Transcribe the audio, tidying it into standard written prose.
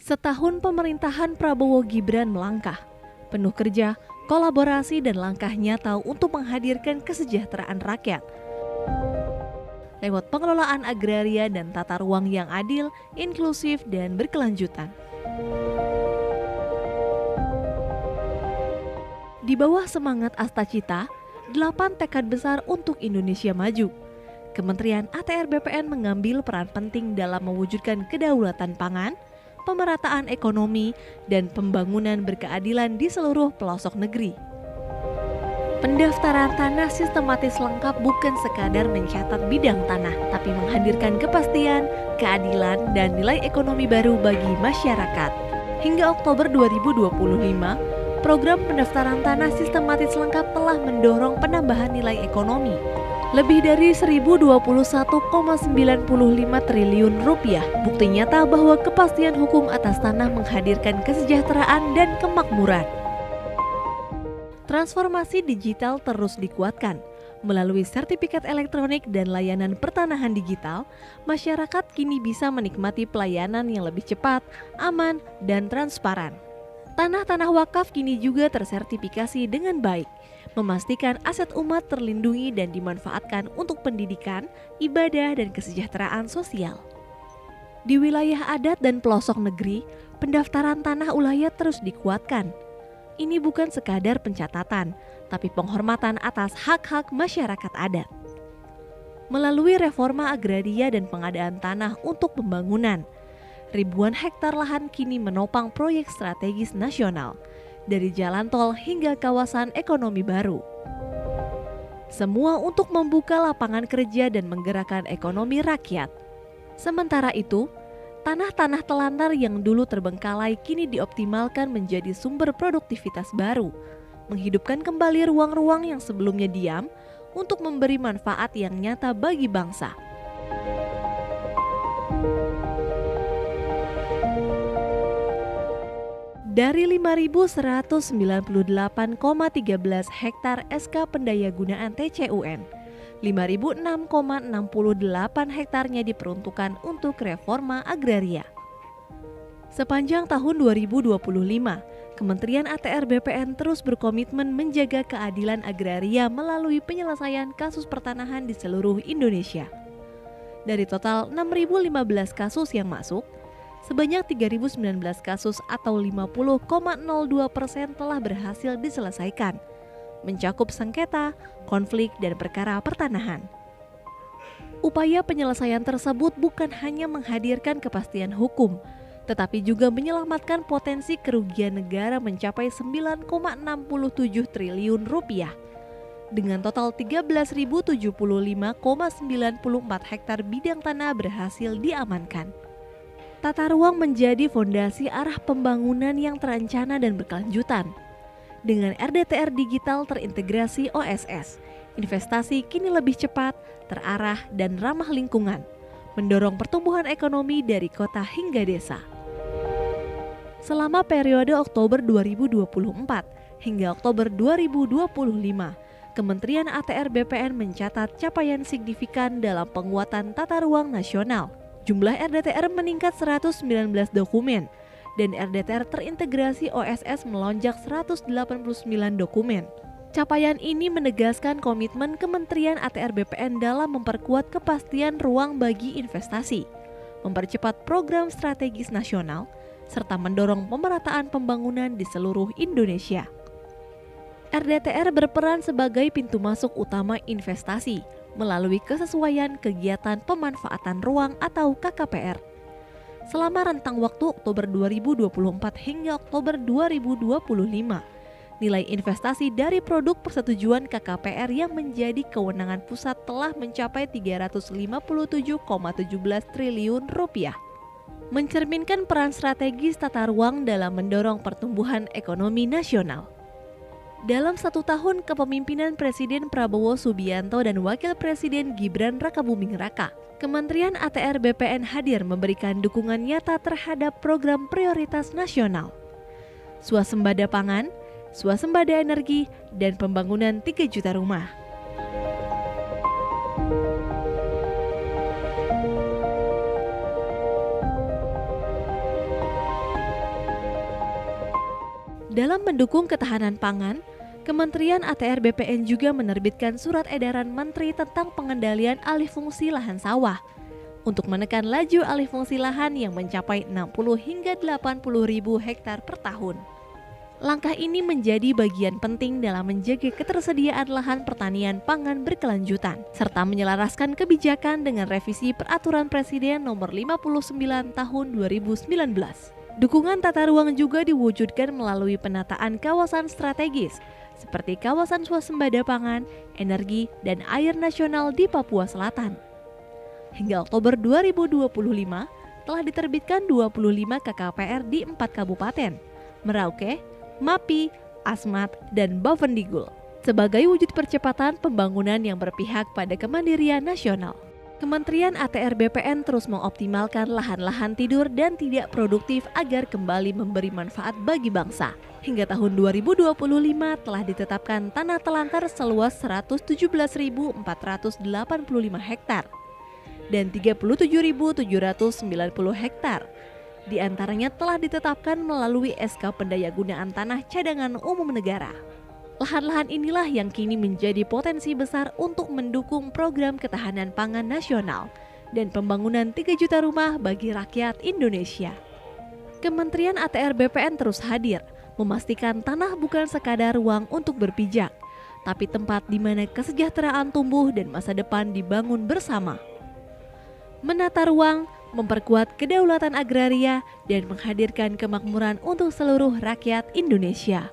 Setahun pemerintahan Prabowo Gibran melangkah, penuh kerja, kolaborasi dan langkah nyata untuk menghadirkan kesejahteraan rakyat. Lewat pengelolaan agraria dan tata ruang yang adil, inklusif dan berkelanjutan. Di bawah semangat Astacita, 8 tekad besar untuk Indonesia maju. Kementerian ATR BPN mengambil peran penting dalam mewujudkan kedaulatan pangan, pemerataan ekonomi, dan pembangunan berkeadilan di seluruh pelosok negeri. Pendaftaran tanah sistematis lengkap bukan sekadar mencatat bidang tanah, tapi menghadirkan kepastian, keadilan, dan nilai ekonomi baru bagi masyarakat. Hingga Oktober 2025, program pendaftaran tanah sistematis lengkap telah mendorong penambahan nilai ekonomi lebih dari 1021,95 triliun rupiah. Bukti nyata bahwa kepastian hukum atas tanah menghadirkan kesejahteraan dan kemakmuran. Transformasi digital terus dikuatkan. Melalui sertifikat elektronik dan layanan pertanahan digital, masyarakat kini bisa menikmati pelayanan yang lebih cepat, aman, dan transparan. Tanah-tanah wakaf kini juga tersertifikasi dengan baik, memastikan aset umat terlindungi dan dimanfaatkan untuk pendidikan, ibadah, dan kesejahteraan sosial. Di wilayah adat dan pelosok negeri, pendaftaran tanah ulayat terus dikuatkan. Ini bukan sekadar pencatatan, tapi penghormatan atas hak-hak masyarakat adat. Melalui reforma agraria dan pengadaan tanah untuk pembangunan, ribuan hektar lahan kini menopang proyek strategis nasional, dari jalan tol hingga kawasan ekonomi baru. Semua untuk membuka lapangan kerja dan menggerakkan ekonomi rakyat. Sementara itu, tanah-tanah telantar yang dulu terbengkalai kini dioptimalkan menjadi sumber produktivitas baru, menghidupkan kembali ruang-ruang yang sebelumnya diam untuk memberi manfaat yang nyata bagi bangsa. Dari 5.198,13 hektar SK Pendayagunaan TCUN, 5.006,68 hektarnya diperuntukkan untuk reforma agraria. Sepanjang tahun 2025, Kementerian ATR BPN terus berkomitmen menjaga keadilan agraria melalui penyelesaian kasus pertanahan di seluruh Indonesia. Dari total 6.015 kasus yang masuk, sebanyak 3.019 kasus atau 50,02% telah berhasil diselesaikan, mencakup sengketa, konflik, dan perkara pertanahan. Upaya penyelesaian tersebut bukan hanya menghadirkan kepastian hukum, tetapi juga menyelamatkan potensi kerugian negara mencapai 9,67 triliun rupiah. Dengan total 13.075,94 hektar bidang tanah berhasil diamankan. Tata ruang menjadi fondasi arah pembangunan yang terencana dan berkelanjutan. Dengan RDTR digital terintegrasi OSS, investasi kini lebih cepat, terarah, dan ramah lingkungan, mendorong pertumbuhan ekonomi dari kota hingga desa. Selama periode Oktober 2024 hingga Oktober 2025, Kementerian ATR BPN mencatat capaian signifikan dalam penguatan tata ruang nasional. Jumlah RDTR meningkat 119 dokumen dan RDTR terintegrasi OSS melonjak 189 dokumen. Capaian ini menegaskan komitmen Kementerian ATR BPN dalam memperkuat kepastian ruang bagi investasi, mempercepat program strategis nasional, serta mendorong pemerataan pembangunan di seluruh Indonesia. RDTR berperan sebagai pintu masuk utama investasi melalui kesesuaian kegiatan pemanfaatan ruang atau KKPR. Selama rentang waktu Oktober 2024 hingga Oktober 2025, nilai investasi dari produk persetujuan KKPR yang menjadi kewenangan pusat telah mencapai 357,17 triliun rupiah. Mencerminkan peran strategis tata ruang dalam mendorong pertumbuhan ekonomi nasional. Dalam 1 tahun kepemimpinan Presiden Prabowo Subianto dan Wakil Presiden Gibran Rakabuming Raka, Kementerian ATR BPN hadir memberikan dukungan nyata terhadap program prioritas nasional. Swasembada pangan, swasembada energi, dan pembangunan 3 juta rumah. Dalam mendukung ketahanan pangan, Kementerian ATR BPN juga menerbitkan surat edaran Menteri tentang pengendalian alih fungsi lahan sawah untuk menekan laju alih fungsi lahan yang mencapai 60 hingga 80 ribu hektar per tahun. Langkah ini menjadi bagian penting dalam menjaga ketersediaan lahan pertanian pangan berkelanjutan, serta menyelaraskan kebijakan dengan revisi Peraturan Presiden Nomor 59 Tahun 2019. Dukungan tata ruang juga diwujudkan melalui penataan kawasan strategis, seperti kawasan swasembada pangan, energi, dan air nasional di Papua Selatan. Hingga Oktober 2025, telah diterbitkan 25 KKPR di 4 kabupaten, Merauke, Mapi, Asmat, dan Bovendigul, sebagai wujud percepatan pembangunan yang berpihak pada kemandirian nasional. Kementerian ATR BPN terus mengoptimalkan lahan-lahan tidur dan tidak produktif agar kembali memberi manfaat bagi bangsa. Hingga tahun 2025 telah ditetapkan tanah telantar seluas 117.485 hektar dan 37.790 hektar. Di antaranya telah ditetapkan melalui SK Pendayagunaan Tanah Cadangan Umum Negara. Lahan-lahan inilah yang kini menjadi potensi besar untuk mendukung program ketahanan pangan nasional dan pembangunan 3 juta rumah bagi rakyat Indonesia. Kementerian ATR BPN terus hadir, memastikan tanah bukan sekadar ruang untuk berpijak, tapi tempat di mana kesejahteraan tumbuh dan masa depan dibangun bersama. Menata ruang, memperkuat kedaulatan agraria, dan menghadirkan kemakmuran untuk seluruh rakyat Indonesia.